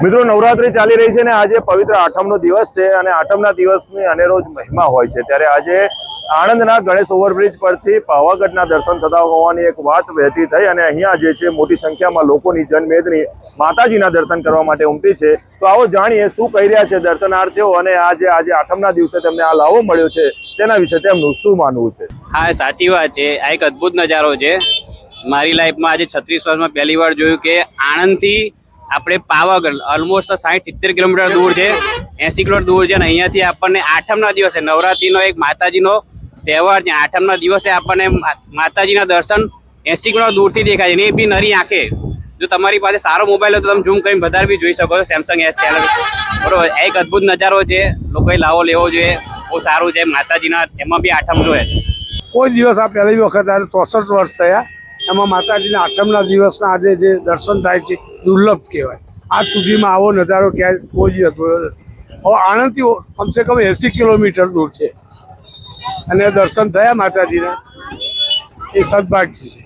મિત્રો નવરાત્રી ચાલી રહી છે ને આજે પવિત્ર આઠમનો દિવસ છે અને આઠમના દિવસની અનેરો જ મહિમા હોય છે ત્યારે આજે આણંદના ગણેશ ઓવરબ્રિજ પરથી પાવાગઢના દર્શન થતા હોવાની એક વાત વહેતી થઈ અને અહીંયા જે છે મોટી સંખ્યામાં લોકોની જનમેદની માતાજીના દર્શન કરવા માટે ઉમટી છે। તો આવો જાણીએ શું કહી રહ્યા છે દર્શનાર્થીઓ અને આજે આઠમના દિવસે તેમને આ લાવો મળ્યો છે તેના વિશે તેમનું શું માનવું છે। હા, સાચી વાત છે। આ એક અદ્ભુત નજારો છે। મારી લાઈફમાં આજે 36 વર્ષમાં પહેલી વાર જોયું કે આણંદથી આપણે પાવાગઢ ઓલમોસ્ટ 60-70 કિલોમીટર દૂર છે, 80 કિલોમીટર દૂર છે અને અહીંયાથી આપણને આઠમના દિવસે નવરાત્રીનો એક માતાજીનો તહેવાર છે। આઠમના દિવસે આપણને માતાજીના દર્શન 80 કિલોમીટર દૂરથી દેખાય છે, એ બી નરી આંખે। જો તમારી પાસે સારો મોબાઈલ હોય તો તમે ઝૂમ કરીને વધારે બી જોઈ શકો છો, સેમસંગ S7 બરોબર। એક અદ્ભુત નજારો છે, લોકોએ લાવો લેવો જોઈએ, બહુ સારું છે માતાજીના, એમાં બી આઠમ જોઈએ। કોઈ દિવસ આ પહેલી વખત આજે 64 વર્ષ થયા, એમાં માતાજીના આઠમના દિવસના આજે જે દર્શન થાય છે દુર્લભ કહેવાય। આજ સુધીમાં આવો નજારો ક્યાંય કોઈ દિવસ જોયો નથી। હવે આણંદથી કમસે કમ 80 કિલોમીટર દૂર છે અને દર્શન થયા માતાજીના, એ સદભાગ્ય છે।